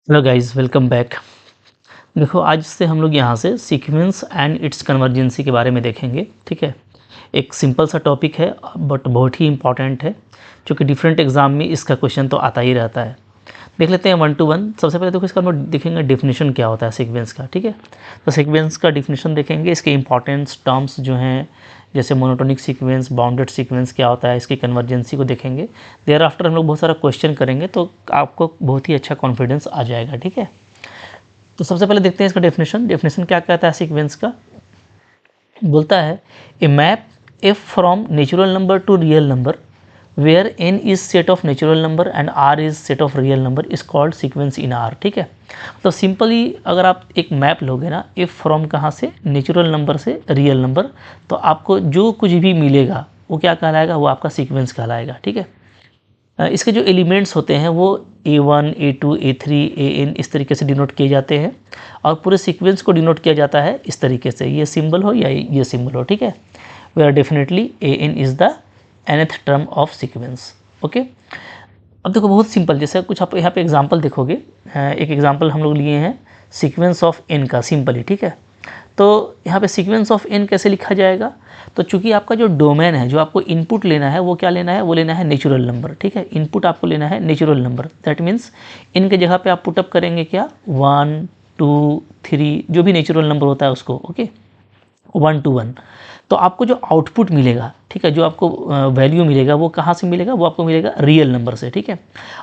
Hello guys, welcome back. देखो, आज से हम लोग यहाँ से सीक्वेंस एंड इट्स कन्वर्जेंसी के बारे में देखेंगे। ठीक है, एक सिंपल सा टॉपिक है बट बहुत ही इंपॉर्टेंट है, क्योंकि डिफरेंट एग्जाम में इसका क्वेश्चन तो आता ही रहता है। देख लेते हैं वन टू वन। सबसे पहले देखो, इसका हम लोग देखेंगे डेफिनेशन क्या होता है सीक्वेंस का। ठीक है, तो सीक्वेंस का डेफिनेशन देखेंगे, इसके इंपॉर्टेंस टर्म्स जो हैं, जैसे मोनोटोनिक सीक्वेंस, बाउंडेड सीक्वेंस क्या होता है, इसकी कन्वर्जेंसी को देखेंगे। देयर आफ्टर हम लोग बहुत सारा क्वेश्चन करेंगे, तो आपको बहुत ही अच्छा कॉन्फिडेंस आ जाएगा। ठीक है, तो सबसे पहले देखते हैं इसका डेफिनेशन क्या कहता है सीक्वेंस का। बोलता है a map F from natural number to real number where N is set of natural number and R is set of real number is called sequence in R. ठीक है, तो सिंपली अगर आप एक मैप लोगे ना, एफ फ्रॉम कहाँ से, नेचुरल नंबर से रियल नंबर, तो आपको जो कुछ भी मिलेगा वो क्या कहलाएगा, वो आपका सीक्वेंस कहलाएगा। ठीक है, इसके जो एलिमेंट्स होते हैं वो A1, A2, A3, AN इस तरीके से डिनोट किए जाते हैं, और पूरे सीक्वेंस को डिनोट किया जाता है इस तरीके से, ये सिंबल हो या ये सिंबल हो। ठीक है, वे are definitely AN is the nth term of sequence. Okay, अब देखो बहुत सिंपल, जैसे कुछ आप यहाँ पे एग्जांपल देखोगे। एक एग्जांपल हम लोग लिए हैं सीक्वेंस ऑफ n का, सिंपली। ठीक है, तो यहाँ पे सीक्वेंस ऑफ n कैसे लिखा जाएगा, तो चूंकि आपका जो डोमेन है, जो आपको इनपुट लेना है, वो क्या लेना है, वो लेना है नेचुरल नंबर। ठीक है, इनपुट आपको लेना है natural number, that means in के जगह पे आप पुटअप करेंगे क्या, 1 2 3, जो भी नेचुरल नंबर होता है उसको। ओके, 1 to 1, तो आपको जो आउटपुट मिलेगा, ठीक है, जो आपको वैल्यू मिलेगा, वो कहाँ से मिलेगा, वो आपको मिलेगा रियल नंबर से। ठीक है,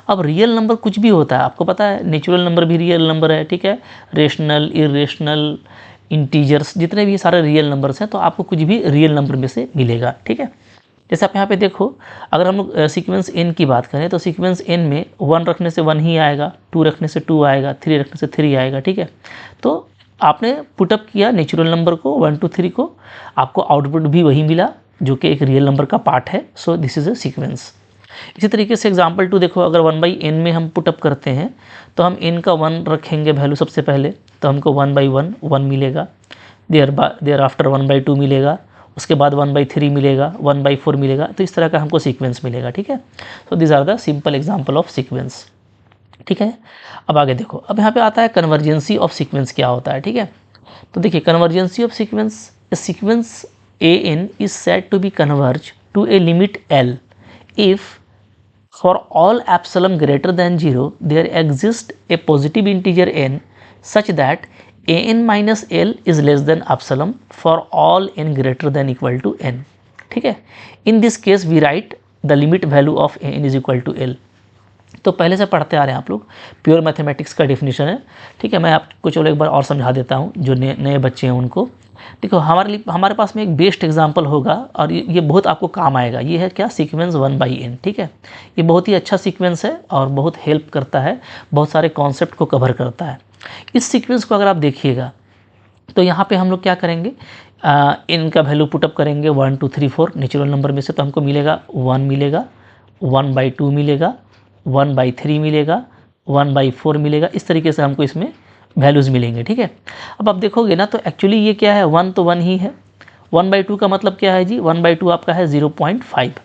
अब रियल नंबर कुछ भी होता है, आपको पता है नेचुरल नंबर भी रियल नंबर है। ठीक है, रेशनल, इरेशनल, इंटीजर्स, जितने भी सारे रियल नंबर्स हैं, तो आपको कुछ भी रियल नंबर में से मिलेगा। ठीक है, जैसे आप यहाँ पे देखो, अगर हम लोग सीक्वेंस n की बात करें, तो सीक्वेंस n में 1 रखने से 1 ही आएगा, 2 रखने से 2 आएगा, 3 रखने से 3 आएगा। ठीक है, तो आपने पुटअप किया नेचुरल नंबर को, 1 2 3 को, आपको आउटपुट भी वही मिला जो कि एक रियल नंबर का पार्ट है। So this is a sequence. इसी तरीके से एग्जाम्पल 2 देखो, अगर 1/n में हम पुटअप करते हैं, तो हम n का 1 रखेंगे वैल्यू सबसे पहले, तो हमको 1/1 1 मिलेगा, देयर आफ्टर 1/2 मिलेगा, उसके बाद 1/3 मिलेगा, 1/4 मिलेगा, तो इस तरह का हमको सीक्वेंस मिलेगा। ठीक है, तो this are the simple example of sequence. ठीक है, अब आगे देखो, अब यहाँ पे आता है कन्वर्जेंसी ऑफ सीक्वेंस क्या होता है। ठीक है, तो देखिए convergency of sequence an is said to be converge to a limit L if for all epsilon greater than 0 there exists a positive integer n such that an minus L is less than epsilon for all n greater than equal to n. ठीक है, in this case we write the limit value of an is equal to L. तो पहले से पढ़ते आ रहे हैं आप लोग, प्योर मैथमेटिक्स का डेफिनेशन है। ठीक है, मैं आपको चलो एक बार और समझा देता हूँ, जो नए बच्चे हैं उनको। देखो, हमारे पास में एक बेस्ट एग्जांपल होगा, और ये बहुत आपको काम आएगा। ये है क्या, सीक्वेंस 1/n। ठीक है, ये बहुत ही अच्छा सीक्वेंस है और बहुत हेल्प करता है, बहुत सारे कॉन्सेप्ट को कवर करता है। इस सीक्वेंस को अगर आप देखिएगा, तो यहाँ पे हम लोग क्या करेंगे, इनका वैल्यू पुटअप करेंगे 1 2 3 4 नेचुरल नंबर में से, तो हमको मिलेगा 1 मिलेगा, 1/2 मिलेगा, 1/3 मिलेगा, 1/4 मिलेगा। इस तरीके से हमको इसमें वैल्यूज़ मिलेंगे। ठीक है, अब आप देखोगे ना, तो एक्चुअली ये क्या है, 1 तो 1 ही है। 1/2 का मतलब क्या है जी, 1/2 आपका है 0.5।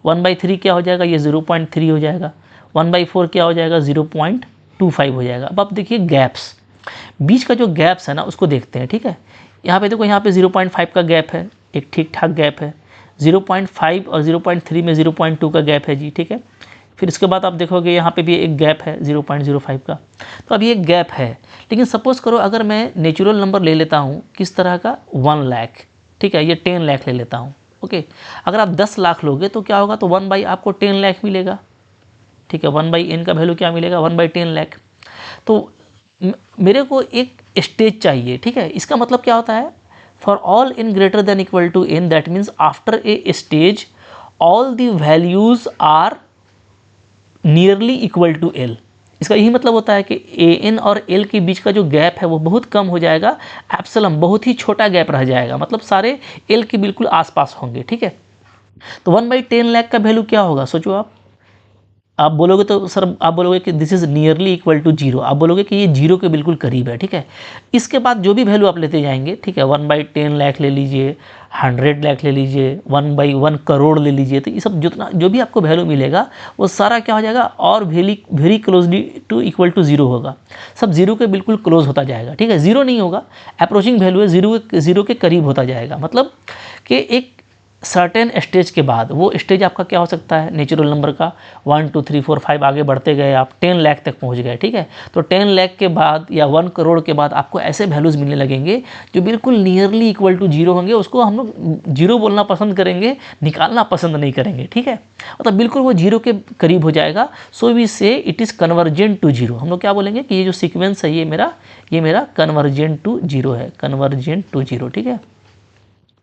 1/3 क्या हो जाएगा, ये 0.3 हो जाएगा। 1/4 क्या हो जाएगा, 0.25 हो जाएगा। अब आप देखिए गैप्स, बीच का जो गैप्स है ना, उसको देखते हैं। ठीक है, यहाँ पे देखो, यहाँ पे 0.5 का गैप है, एक ठीक ठाक गैप है। 0.5 और 0.3 में 0.2 का गैप है जी। ठीक है, फिर इसके बाद आप देखोगे यहाँ पे भी एक गैप है 0.05 का। तो अब ये गैप है, लेकिन सपोज़ करो अगर मैं नेचुरल नंबर ले लेता हूँ किस तरह का, 1 लाख। ठीक है, ये 10 लाख ले लेता हूँ। ओके, अगर आप 10 लाख लोगे तो क्या होगा, तो 1 आपको 10 लाख मिलेगा। ठीक है, 1/n का वैल्यू क्या मिलेगा, 1/10 लाख। तो मेरे को एक स्टेज चाहिए। ठीक है, इसका मतलब क्या होता है, for all n greater than equal to n, that means after a stage all the values are nearly equal to L। इसका यही मतलब होता है कि an और L के बीच का जो गैप है वो बहुत कम हो जाएगा, एप्सिलॉन बहुत ही छोटा गैप रह जाएगा, मतलब सारे L के बिल्कुल आसपास होंगे। ठीक है, तो 1/10 लाख का वैल्यू क्या होगा, सोचो आप, आप बोलोगे तो सर आप बोलोगे कि this is nearly equal to zero, आप बोलोगे कि ये जीरो के बिल्कुल करीब है, ठीक है। इसके बाद जो भी वैल्यू आप लेते जाएंगे, ठीक है, 1/10 लाख ले लीजिए, 100 लाख ले लीजिए, 1/1 करोड़ ले लीजिए, तो ये सब जितना जो भी आपको वैल्यू मिलेगा वो सारा क्या हो जाएगा, और very closely to equal to zero होगा, सब जीरो के बिल्कुल क्लोज होता जाएगा, ठीक है। जीरो नहीं होगा, अप्रोचिंग वैल्यू है, जीरो के करीब होता जाएगा, मतलब कि एक सर्टेन स्टेज के बाद, वो स्टेज आपका क्या हो सकता है, नेचुरल नंबर का 1 2 3 4 5 आगे बढ़ते गए, आप 10 लाख तक पहुंच गए, ठीक है। तो 10 लाख के बाद या 1 करोड़ के बाद आपको ऐसे वैल्यूज़ मिलने लगेंगे जो बिल्कुल नियरली इक्वल टू जीरो होंगे। उसको हम लोग जीरो बोलना पसंद करेंगे, निकालना पसंद नहीं करेंगे, ठीक है। मतलब बिल्कुल वो जीरो के करीब हो जाएगा। So we say it is convergent to zero. हम लोग क्या बोलेंगे कि ये जो सीक्वेंस है ये मेरा कन्वर्जेंट टू जीरो है, कन्वर्जेंट टू जीरो, ठीक है,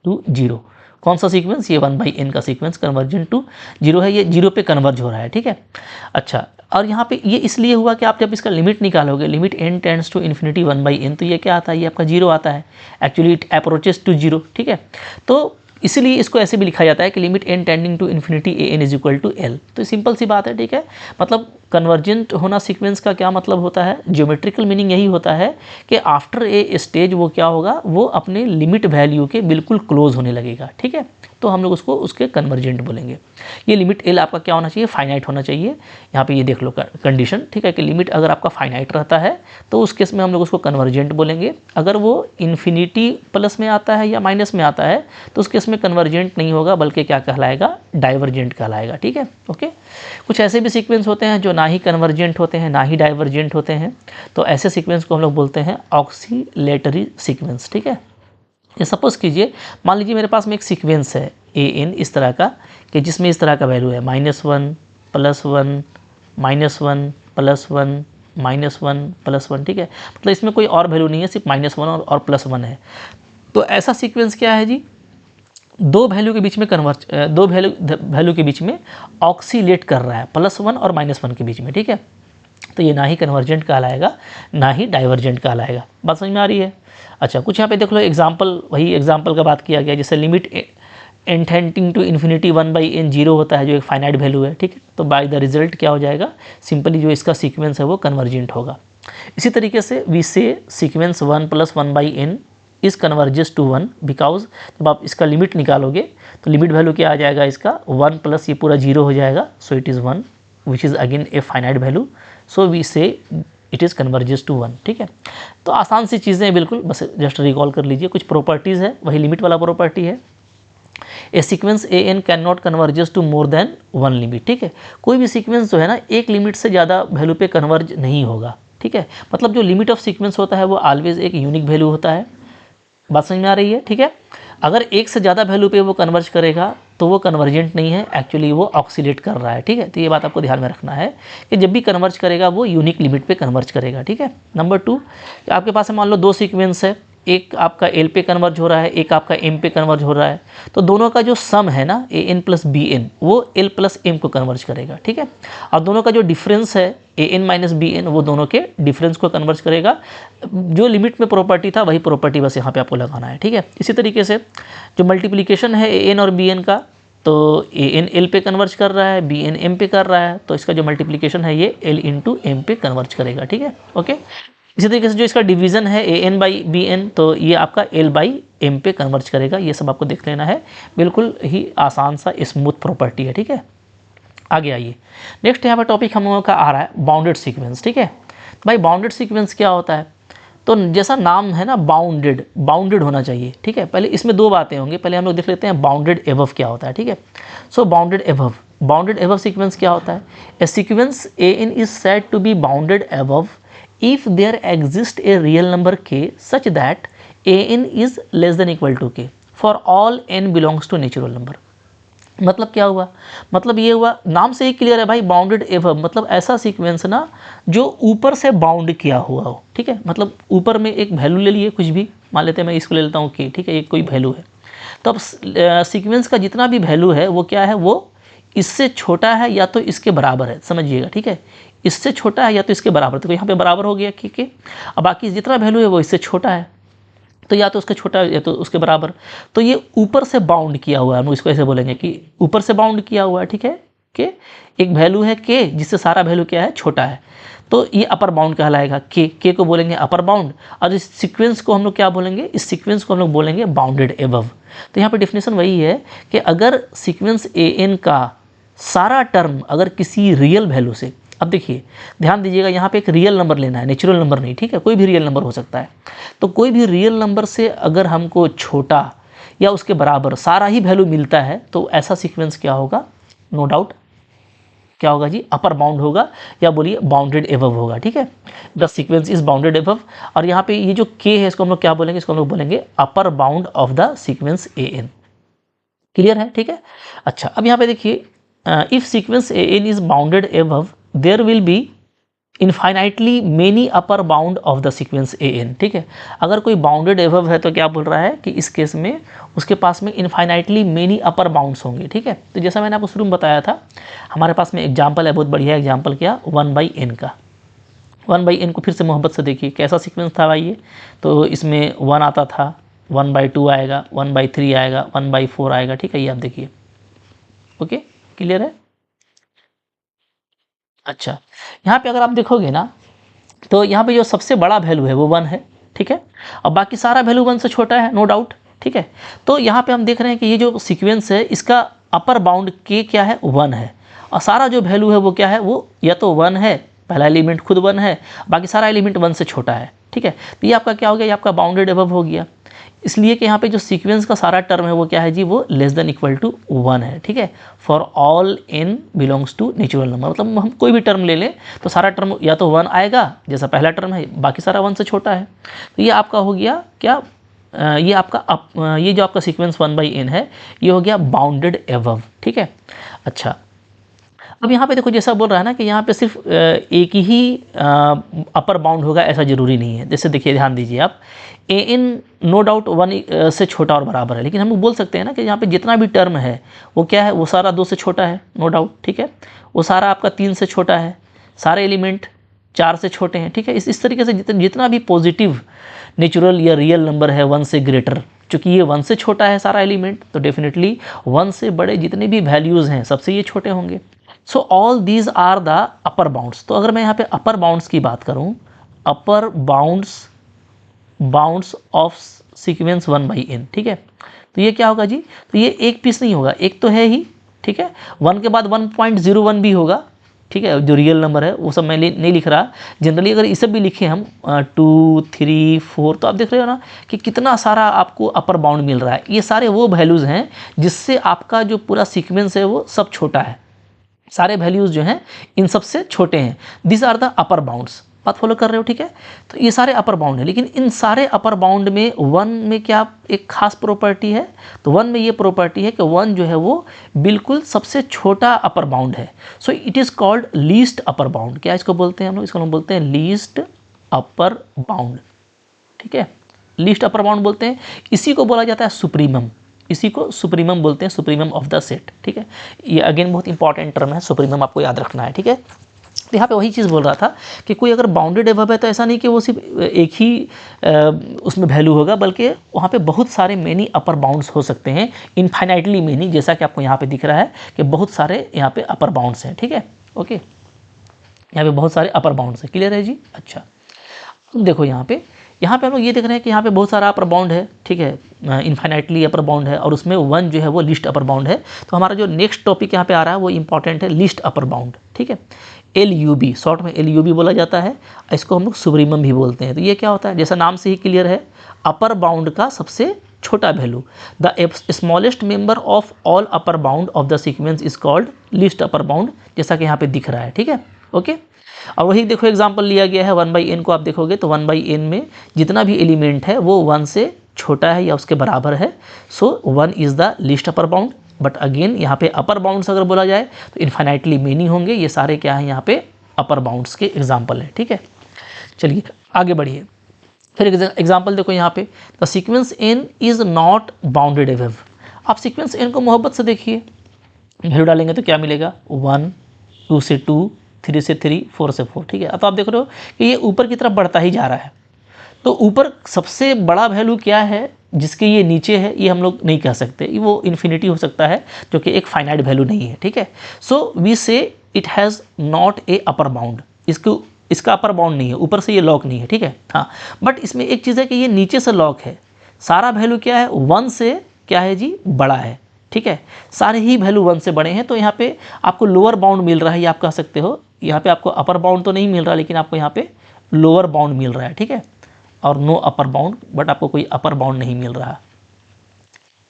टू जीरो। कौन सा सीक्वेंस, ये 1/n का सीक्वेंस कन्वर्जेंट टू जीरो है, ये जीरो पे कन्वर्ज हो रहा है, ठीक है। अच्छा, और यहाँ पे ये इसलिए हुआ कि आप जब इसका लिमिट निकालोगे, limit n tends to infinity 1/n, तो ये क्या आता है, ये आपका जीरो आता है, actually it approaches to zero, ठीक है। तो इसलिए इसको ऐसे भी लिखा जाता है कि limit n tending to infinity an is equal to l। तो सिंपल सी बात है, ठीक है। मतलब कन्वर्जेंट होना सीक्वेंस का क्या मतलब होता है, ज्योमेट्रिकल मीनिंग यही होता है कि आफ्टर ए स्टेज वो क्या होगा, वो अपने लिमिट वैल्यू के बिल्कुल क्लोज होने लगेगा, ठीक है। तो हम लोग उसको उसके कन्वर्जेंट बोलेंगे। ये लिमिट एल आपका क्या होना चाहिए, फाइनाइट होना चाहिए। यहाँ पे ये देख लो कंडीशन, ठीक है, कि लिमिट अगर आपका फाइनाइट रहता है तो उस केस में हम लोग उसको कन्वर्जेंट बोलेंगे। अगर वो इन्फिनिटी प्लस में आता है या माइनस में आता है तो उस केस में कन्वर्जेंट नहीं होगा, बल्कि क्या कहलाएगा, डाइवर्जेंट कहलाएगा, ठीक है। ओके, कुछ ऐसे भी सीक्वेंस होते हैं जो ना ही कन्वर्जेंट होते हैं ना ही डाइवर्जेंट होते हैं, तो ऐसे सीक्वेंस को हम लोग बोलते हैं ऑक्सीलेटरी सीक्वेंस, ठीक है। ये सपोज कीजिए, मान लीजिए मेरे पास में एक सीक्वेंस है an इस तरह का, कि जिसमें इस तरह का वैल्यू है -1 +1 -1 +1 -1 +1, ठीक है। मतलब इसमें कोई और वैल्यू नहीं है, सिर्फ -1 और +1 है। तो ऐसा सीक्वेंस क्या है जी, दो वैल्यू के बीच में दो वैल्यू के बीच में ऑक्सीलेट कर रहा है, +1 और -1 के बीच में, ठीक है। तो ये ना ही कन्वर्जेंट कहलाएगा ना ही डाइवर्जेंट कहलाएगा। बात समझ में आ रही है। अच्छा, कुछ यहाँ पे देख लो एग्जांपल, वही एग्जांपल का बात किया गया, जैसे limit n tending to infinity 1/n zero होता है, जो एक फाइनाइट वैल्यू है, ठीक है। तो बाय द रिजल्ट क्या हो जाएगा, सिंपली जो इसका सीक्वेंस है वो कन्वर्जेंट होगा। इसी तरीके से we say sequence 1 + 1/n is converges to 1 because जब आप इसका लिमिट निकालोगे तो लिमिट वैल्यू क्या आ जाएगा, इसका 1 प्लस ये पूरा जीरो हो जाएगा, so it is 1 which is again a finite value, so we say it is converges to 1, ठीक है। तो आसान सी चीज़ें हैं बिल्कुल, बस जस्ट रिकॉल कर लीजिए। कुछ प्रॉपर्टीज़ है, वही लिमिट वाला प्रॉपर्टी है, a sequence A n can not converges to more than 1 limit, ठीक है। कोई भी सीक्वेंस जो है ना, एक लिमिट से ज़्यादा वैल्यू पे कन्वर्ज नहीं होगा, ठीक है। मतलब जो लिमिट ऑफ सीक्वेंस होता है वो ऑलवेज एक यूनिक वैल्यू होता है। बात समझ में आ रही है, ठीक है। अगर एक से ज़्यादा वैल्यू पे वो कन्वर्ज करेगा तो वो कन्वर्जेंट नहीं है, एक्चुअली वो ऑक्सीलेट कर रहा है, ठीक है। तो ये बात आपको ध्यान में रखना है कि जब भी कन्वर्ज करेगा वो यूनिक लिमिट पे कन्वर्ज करेगा, ठीक है। नंबर 2, आपके पास मान लो दो सीक्वेंस है, एक आपका एल पे कन्वर्ज हो रहा है, एक आपका एम पे कन्वर्ज हो रहा है, तो दोनों का जो सम है ना, A N plus B N, वो एल प्लस एम को कन्वर्ज करेगा, ठीक है। और दोनों का जो डिफरेंस है A N minus B N, वो दोनों के डिफरेंस को कन्वर्ज करेगा। जो लिमिट में प्रॉपर्टी था वही प्रॉपर्टी बस यहाँ पे आपको लगाना है, ठीक है। इसी तरीके से जो मल्टीप्लिकेशन है ए एन और बी एन का, तो ए एन एल पे कन्वर्ज कर रहा है, बी एन एम पे कर रहा है, तो इसका जो मल्टीप्लिकेशन है ये एल इंटू एम पे कन्वर्ज करेगा, ठीक है। ओके, इसी तरीके से जो इसका डिवीजन है A N by B N, तो ये आपका एल बाई एम पे कन्वर्ज करेगा। ये सब आपको देख लेना है, बिल्कुल ही आसान सा स्मूथ प्रॉपर्टी है, ठीक है। आगे आइए, नेक्स्ट यहाँ पर टॉपिक हम लोगों का आ रहा है बाउंडेड सीक्वेंस, ठीक है। तो भाई बाउंडेड सीक्वेंस क्या होता है, तो जैसा नाम है ना, बाउंडेड होना चाहिए, ठीक है। पहले इसमें दो बातें होंगी, पहले हम लोग देख लेते हैं बाउंडेड एबव क्या होता है, ठीक है। सो बाउंडेड एबव सीक्वेंस क्या होता है, a sequence A n is said to be bounded above if there exists a real number k such that an is less than equal to k for all n belongs to natural number। मतलब क्या हुआ, मतलब ये हुआ, नाम से ही clear है भाई, बाउंडेड एबव मतलब ऐसा सीक्वेंस ना जो ऊपर से बाउंड किया हुआ हो, ठीक है। मतलब ऊपर में एक वैल्यू ले लिए, कुछ भी मान लेते हैं, मैं इसको ले लेता हूँ k, ठीक है, एक कोई वैल्यू है, तो अब सीक्वेंस का जितना भी वैल्यू है वो क्या है, वो इससे छोटा है या तो इसके बराबर है, समझिएगा, ठीक है। इससे छोटा है या तो इसके बराबर, तो यहाँ पे बराबर हो गया के, अब बाकी जितना वैल्यू है वो इससे छोटा है, तो या तो उसके छोटा या तो उसके बराबर। तो ये ऊपर से बाउंड किया हुआ है, हम इसको ऐसे बोलेंगे कि ऊपर से बाउंड किया हुआ है, ठीक है, के, एक वैल्यू है के जिससे सारा वैल्यू क्या है, छोटा है, तो ये अपर बाउंड कहलाएगा। के को बोलेंगे अपर बाउंड, और इस सीक्वेंस को हम लोग क्या बोलेंगे, इस सीक्वेंस को हम लोग बोलेंगे बाउंडेड एबव। तो यहाँ पे डेफिनेशन वही है कि अगर सीक्वेंस an का सारा टर्म अगर किसी रियल वैल्यू से, अब देखिए ध्यान दीजिएगा, यहाँ पे एक रियल नंबर लेना है, नेचुरल नंबर नहीं, ठीक है, कोई भी रियल नंबर हो सकता है। तो कोई भी रियल नंबर से अगर हमको छोटा या उसके बराबर सारा ही वैल्यू मिलता है तो ऐसा सीक्वेंस क्या होगा, नो डाउट क्या होगा जी, अपर बाउंड होगा, या बोलिए बाउंडेड एबव होगा। ठीक है, the sequence is bounded above. और यहाँ पे ये जो के है इसको हम लोग क्या बोलेंगे, इसको हम लोग बोलेंगे upper bound of the sequence an। Clear है, ठीक है। अच्छा, अब यहाँ पे देखिए, if sequence an is bounded above there will be infinitely many upper bound of the sequence an। ठीक है, अगर कोई बाउंडेड एबव है तो क्या बोल रहा है कि इस केस में उसके पास में इनफाइनाइटली मेनी अपर बाउंड्स होंगे। ठीक है, तो जैसा मैंने आपको शुरू में बताया था, हमारे पास में एग्जाम्पल है, बहुत बढ़िया एग्जाम्पल, क्या 1/n का। 1/n को फिर से मोहब्बत से देखिए, कैसा सीक्वेंस था भाई ये, तो इसमें 1 आता था, 1/2 आएगा, 1/3 आएगा, 1/4 आएगा। ठीक है, ये आप देखिए, ओके, क्लियर है। अच्छा, यहाँ पे अगर आप देखोगे ना, तो यहाँ पे जो सबसे बड़ा वैल्यू है वो 1 है। ठीक है, और बाकी सारा वैल्यू 1 से छोटा है, नो डाउट। ठीक है, तो यहाँ पे हम देख रहे हैं कि ये जो सीक्वेंस है इसका अपर बाउंड के क्या है, 1 है, और सारा जो वैल्यू है वो क्या है, वो या तो 1 है, पहला एलिमेंट खुद 1 है, बाकी सारा एलिमेंट 1 से छोटा है। ठीक है, तो ये आपका क्या हो गया, ये आपका बाउंडेड एबव हो गया, इसलिए कि यहाँ पे जो सीक्वेंस का सारा टर्म है वो क्या है जी, वो लेस देन इक्वल टू 1 है। ठीक है, for all n belongs to natural number, मतलब हम कोई भी टर्म ले लें तो सारा टर्म या तो 1 आएगा जैसा पहला टर्म है, बाकी सारा 1 से छोटा है। तो ये आपका हो गया क्या, ये आपका ये जो आपका सीक्वेंस 1/n है ये हो गया बाउंडेड एबव। ठीक है, अच्छा, अब यहाँ पे देखो जैसा बोल रहा है ना कि यहाँ पे सिर्फ एक ही अपर बाउंड होगा, ऐसा जरूरी नहीं है। जैसे देखिए, ध्यान दीजिए आप, an नो डाउट 1 से छोटा और बराबर है, लेकिन हम लोग बोल सकते हैं ना कि यहाँ पे जितना भी टर्म है वो क्या है, वो सारा 2 से छोटा है, नो डाउट। ठीक है, वो सारा आपका 3 से छोटा है, सारे एलिमेंट 4 से छोटे हैं। ठीक है, इस तरीके से जितना भी पॉजिटिव नेचुरल या रियल नंबर है 1 से ग्रेटर, चूँकि ये 1 से छोटा है सारा एलिमेंट, तो डेफिनेटली 1 से बड़े जितने भी वैल्यूज़ हैं सबसे ये छोटे होंगे। So all these are the upper bounds. तो अगर मैं यहाँ पे अपर बाउंड्स की बात करूँ, अपर बाउंड्स ऑफ सीक्वेंस 1/n। ठीक है, तो ये क्या होगा जी, तो ये एक पीस नहीं होगा, एक तो है ही। ठीक है, 1 के बाद 1.01 भी होगा। ठीक है, जो रियल नंबर है वो सब मैं नहीं लिख रहा, जनरली अगर इसे भी लिखे हम 2, 3, 4, तो आप देख रहे हो ना कि कितना सारा आपको अपर बाउंड मिल रहा है। ये सारे वो वैल्यूज़ हैं जिससे आपका जो पूरा सीक्वेंस है वो सब छोटा है, सारे वैल्यूज़ जो हैं इन सब से छोटे हैं। This are the upper bounds, बात फॉलो कर रहे हो। ठीक है, तो ये सारे अपर बाउंड है, लेकिन इन सारे अपर बाउंड में 1 में क्या एक खास प्रॉपर्टी है, तो 1 में ये प्रॉपर्टी है कि 1 जो है वो बिल्कुल सबसे छोटा अपर बाउंड है। सो it is called least upper bound. क्या इसको बोलते हैं हम लोग, इसको हम बोलते हैं लीस्ट अपर बाउंड। ठीक है, लीस्ट अपर बाउंड बोलते हैं, इसी को बोला जाता है सुप्रीमम, इसी को सुप्रीमम बोलते हैं, सुप्रीमम ऑफ द सेट। ठीक है, ये अगेन बहुत इंपॉर्टेंट टर्म है, सुप्रीमम आपको याद रखना है। ठीक है, तो यहाँ पे वही चीज़ बोल रहा था कि कोई अगर बाउंडेड एबव है तो ऐसा नहीं कि वो सिर्फ एक ही उसमें वैल्यू होगा, बल्कि वहाँ पे बहुत सारे मेनी अपर बाउंड्स हो सकते हैं, इनफाइनाइटली मेनी, जैसा कि आपको यहाँ पे दिख रहा है कि बहुत सारे यहाँ पे अपर बाउंड्स हैं। ठीक है, ओके, यहाँ पे बहुत सारे अपर बाउंड्स हैं। क्लियर है जी। अच्छा, अब देखो यहाँ पे हम लोग ये देख रहे हैं कि यहाँ पे बहुत सारा अपर बाउंड है। ठीक है, इनफाइनाइटली अपर बाउंड है, और उसमें 1 जो है वो लिस्ट अपर बाउंड है। तो हमारा जो नेक्स्ट टॉपिक यहाँ पे आ रहा है वो इंपॉर्टेंट है, लिस्ट अपर बाउंड। ठीक है, LUB, शॉर्ट में LUB बोला जाता है, इसको हम लोग सुप्रीमम भी बोलते हैं। तो ये क्या होता है, जैसा नाम से ही क्लियर है, अपर बाउंड का सबसे छोटा value. The smallest member of all upper bound of the sequence is called list upper bound, जैसा कि यहाँ पे दिख रहा है। ठीक है, ओके, और वही देखो एग्जांपल लिया गया है 1/n को, आप देखोगे तो 1/n में जितना भी एलिमेंट है वो 1 से छोटा है या उसके बराबर है। सो 1 is the list upper bound. But again यहाँ पे अपर बाउंड्स अगर बोला जाए तो इन्फाइनाइटली मेनी होंगे। ये सारे क्या हैं, यहाँ पे अपर बाउंड्स के एग्जाम्पल है। ठीक है, चलिए आगे बढ़िए। फिर एग्जाम्पल देखो यहाँ पे, the sequence n is not bounded above. आप सीक्वेंस n को मोहब्बत से देखिए, वैल्यू डालेंगे तो क्या मिलेगा, 1, 2 से 2, 3 से 3, 4 से 4। ठीक है, तो आप देख रहे हो कि ये ऊपर की तरफ बढ़ता ही जा रहा है। तो ऊपर सबसे बड़ा वैल्यू क्या है, जिसके ये नीचे है ये हम लोग नहीं कह सकते, वो इन्फिनिटी हो सकता है जो कि एक फाइनाइट वैल्यू नहीं है, ठीक है। सो we say it has not a upper bound, इसका अपर बाउंड नहीं है, ऊपर से ये लॉक नहीं है, ठीक है। हाँ, बट इसमें एक चीज़ है कि ये नीचे से लॉक है, सारा वैल्यू क्या है 1 से क्या है जी बड़ा है, ठीक है। सारे ही वैल्यू 1 से बड़े हैं, तो यहाँ पे आपको लोअर बाउंड मिल रहा है, ये आप कह सकते हो। यहाँ पे आपको अपर बाउंड तो नहीं मिल रहा, लेकिन आपको यहाँ पे लोअर बाउंड मिल रहा है, ठीक है। और नो अपर बाउंड, बट आपको कोई अपर बाउंड नहीं मिल रहा,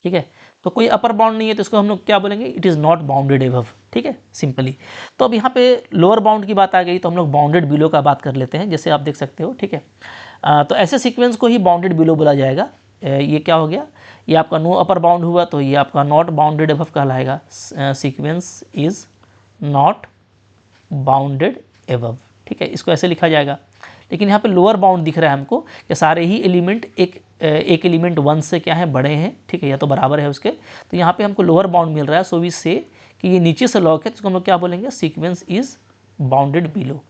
ठीक है। तो कोई अपर बाउंड नहीं है तो इसको हम लोग क्या बोलेंगे, it is not bounded above, ठीक है, सिंपली। तो अब यहाँ पे लोअर बाउंड की बात आ गई, तो हम लोग बाउंडेड बिलो का बात कर लेते हैं, जैसे आप देख सकते हो, ठीक है। तो ऐसे सीक्वेंस को ही बाउंडेड बिलो बोला जाएगा। ये क्या हो गया, ये आपका नो अपर बाउंड हुआ, तो ये आपका नॉट बाउंडेड एबव कहलाएगा, sequence is not bounded above, ठीक है, इसको ऐसे लिखा जाएगा। लेकिन यहाँ पे लोअर बाउंड दिख रहा है हमको कि सारे ही एलिमेंट एक एलिमेंट 1 से क्या है बड़े हैं, ठीक है, या तो बराबर है उसके, तो यहाँ पे हमको लोअर बाउंड मिल रहा है। सो वी से कि ये नीचे से लॉक है, तो इसको हम लोग क्या बोलेंगे, sequence is bounded below,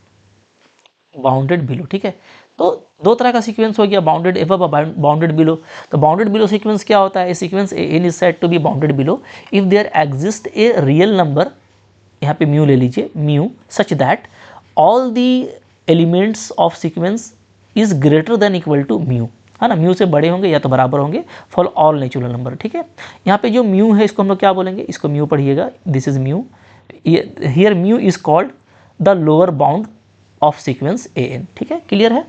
bounded below, ठीक है। तो दो तरह का सीक्वेंस हो गया, बाउंडेड एबव और बाउंडेड बिलो। तो बाउंडेड बिलो सीक्वेंस क्या होता है, sequence N is said to be bounded below if there exist a real number, यहाँ पे म्यू ले लीजिए, mu such that all the elements of sequence is greater than equal to mu, है ना, म्यू से बड़े होंगे या तो बराबर होंगे फॉर ऑल नेचुरल नंबर, ठीक है। यहाँ पे जो म्यू है इसको हम लोग क्या बोलेंगे, इसको म्यू पढ़िएगा, this is mu, here mu is called the lower bound of sequence A N, ठीक है, क्लियर है।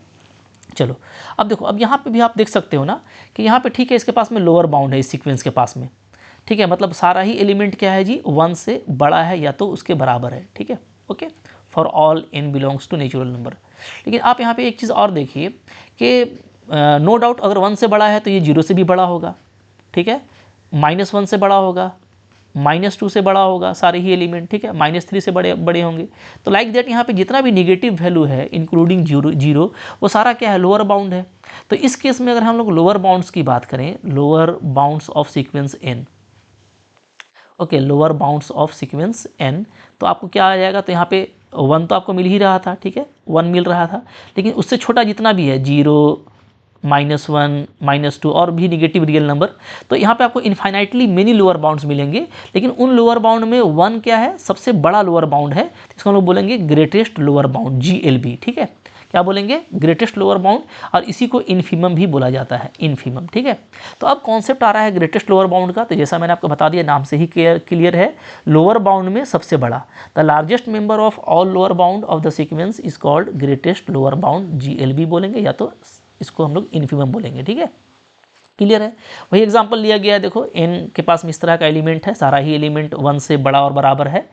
चलो अब देखो, अब यहाँ पे भी आप देख सकते हो ना कि यहाँ पे ठीक है, इसके पास में लोअर बाउंड है इस सीक्वेंस के पास में, ठीक है, मतलब सारा ही एलिमेंट क्या है जी 1 से बड़ा है या तो उसके बराबर है, ठीक है, okay, for all n belongs to natural number. लेकिन आप यहाँ पे एक चीज़ और देखिए कि नो डाउट अगर 1 से बड़ा है तो ये 0 से भी बड़ा होगा, ठीक है, -1 से बड़ा होगा, -2 से बड़ा होगा, सारे ही एलिमेंट, ठीक है, -3 से बड़े होंगे। तो लाइक दैट यहाँ पे जितना भी निगेटिव वैल्यू है इंक्लूडिंग जीरो वो सारा क्या है, लोअर बाउंड है। तो इस केस में अगर हम लोग लोअर बाउंड्स की बात करें, lower bounds of sequence n, okay, lower bounds of sequence n, तो आपको क्या आ जाएगा, तो यहाँ पे 1 तो आपको मिल ही रहा था, ठीक है, 1 मिल रहा था, लेकिन उससे छोटा जितना भी है 0, -1, -2 और भी निगेटिव रियल नंबर, तो यहाँ पे आपको इनफाइनाइटली मेनी लोअर बाउंड्स मिलेंगे। लेकिन उन लोअर बाउंड में 1 क्या है, सबसे बड़ा लोअर बाउंड है, इसको हम लोग बोलेंगे ग्रेटेस्ट लोअर बाउंड, GLB, ठीक है, क्या बोलेंगे, ग्रेटेस्ट लोअर बाउंड, और इसी को इन्फीमम भी बोला जाता है, इन्फीमम, ठीक है। तो अब कॉन्सेप्ट आ रहा है ग्रेटेस्ट लोअर बाउंड का, तो जैसा मैंने आपको बता दिया, नाम से ही क्लियर है, लोअर बाउंड में सबसे बड़ा, the largest member of all lower bound of the sequence is called greatest lower bound, GLB बोलेंगे, या तो इसको हम लोग इन्फीमम बोलेंगे, ठीक है, क्लियर है। वही एग्जांपल लिया गया है, देखो n के पास में इस तरह का एलिमेंट है, सारा ही एलिमेंट 1 से बड़ा और बराबर है,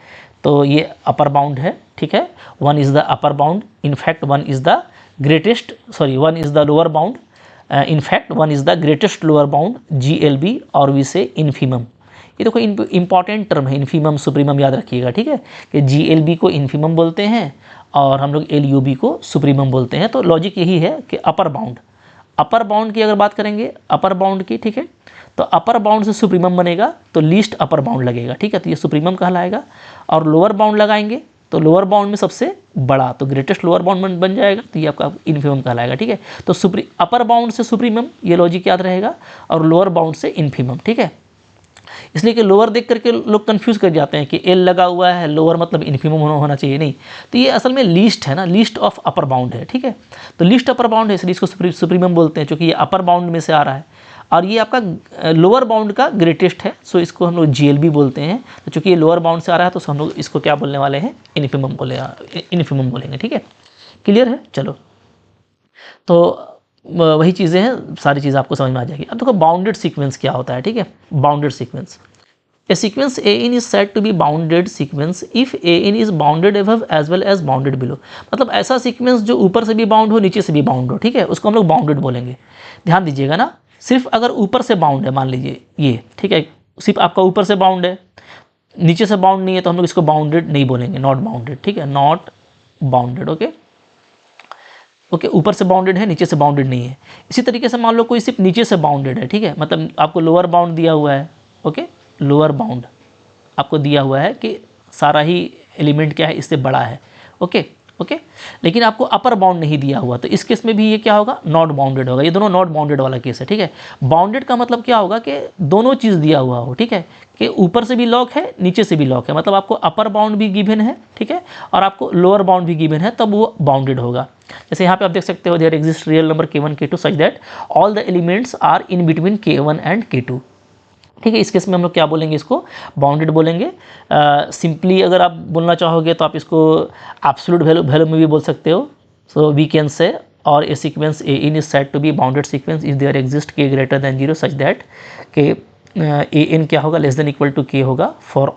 तो ये अपर बाउंड है, ठीक है, 1 is the upper bound, in fact 1 is the greatest, sorry 1 is the lower bound, in fact 1 is the greatest lower bound, GLB, और वी से इन्फीमम। ये देखो इंपॉर्टेंट टर्म है, इन्फीमम सुप्रीमम, याद रखिएगा, ठीक है, कि GLB को इन्फीमम बोलते हैं और हम लोग LUB को सुप्रीमम बोलते हैं। तो लॉजिक यही है कि अपर बाउंड की अगर बात करेंगे, अपर बाउंड की, ठीक है, तो अपर बाउंड से सुप्रीमम बनेगा तो लीस्ट अपर बाउंड लगेगा, ठीक है, तो ये सुप्रीमम कहलाएगा। और लोअर बाउंड लगाएंगे तो लोअर बाउंड में सबसे बड़ा, तो ग्रेटेस्ट लोअर बाउंड बन जाएगा, तो ये आपका इन्फीमम कहलाएगा, ठीक है। तो अपर बाउंड से सुप्रीमम, ये लॉजिक याद रहेगा, और लोअर बाउंड से इन्फीमम, ठीक है। इसलिए कि लोअर देख करके लोग कंफ्यूज कर जाते हैं कि L लगा हुआ है, लोअर मतलब इन्फीमम होना चाहिए, नहीं, तो ये असल में लीस्ट है ना, लीस्ट ऑफ अपर बाउंड है, ठीक है। तो लीस्ट अपर बाउंड है, इसलिए इसको सुप्रीमम बोलते हैं, क्योंकि ये अपर बाउंड में से आ रहा है, और ये आपका लोअर बाउंड का ग्रेटेस्ट है, सो इसको हम लोग GLB बोलते हैं। तो चूँकि ये लोअर बाउंड से आ रहा है, तो हम लोग इसको क्या बोलने वाले हैं, इन्फीमम बोलेंगे, ठीक है, क्लियर है। चलो, तो वही चीज़ें हैं, सारी चीज़ आपको समझ में आ जाएगी। अब देखो बाउंडेड सीक्वेंस क्या होता है, ठीक है, bounded sequence, a sequence AN is said to be bounded sequence if AN is bounded above as well as bounded below, मतलब ऐसा सीक्वेंस जो ऊपर से भी बाउंड हो, नीचे से भी बाउंड हो, ठीक है, उसको हम लोग बाउंडेड बोलेंगे। ध्यान दीजिएगा ना, सिर्फ अगर ऊपर से बाउंड है, मान लीजिए ये, ठीक है, सिर्फ आपका ऊपर से बाउंड है, नीचे से बाउंड नहीं है, तो हम लोग इसको बाउंडेड नहीं बोलेंगे, नॉट बाउंडेड, ठीक है, नॉट बाउंडेड, ओके, ऊपर से बाउंडेड है, नीचे से बाउंडेड नहीं है। इसी तरीके से मान लो कोई सिर्फ नीचे से बाउंडेड है, ठीक है, मतलब आपको लोअर बाउंड दिया हुआ है, ओके, लोअर बाउंड आपको दिया हुआ है कि सारा ही एलिमेंट क्या है, इससे बड़ा है, ओके, ओके। लेकिन आपको अपर बाउंड नहीं दिया हुआ, तो इस केस में भी ये क्या होगा, नॉट बाउंडेड होगा। ये दोनों नॉट बाउंडेड वाला केस है, ठीक है। बाउंडेड का मतलब क्या होगा कि दोनों चीज़ दिया हुआ हो, ठीक है, कि ऊपर से भी लॉक है, नीचे से भी लॉक है, मतलब आपको अपर बाउंड भी गिवन है, ठीक है, और आपको लोअर बाउंड भी गिवन है, तब वो बाउंडेड होगा। जैसे यहाँ पे आप देख सकते हो, there exist real number k1 k2 such that all the elements are in between k1 and k2, ठीक है। इस केस में हम लोग क्या बोलेंगे, इसको बाउंडेड बोलेंगे। सिंपली अगर आप बोलना चाहोगे तो आप इसको एब्सोल्यूट वैल्यू में भी बोल सकते हो। सो वी कैन से और a sequence a n is said to be bounded sequence is there exist K greater than 0 such that K a N क्या होगा, लेस देन इक्वल टू के होगा फॉर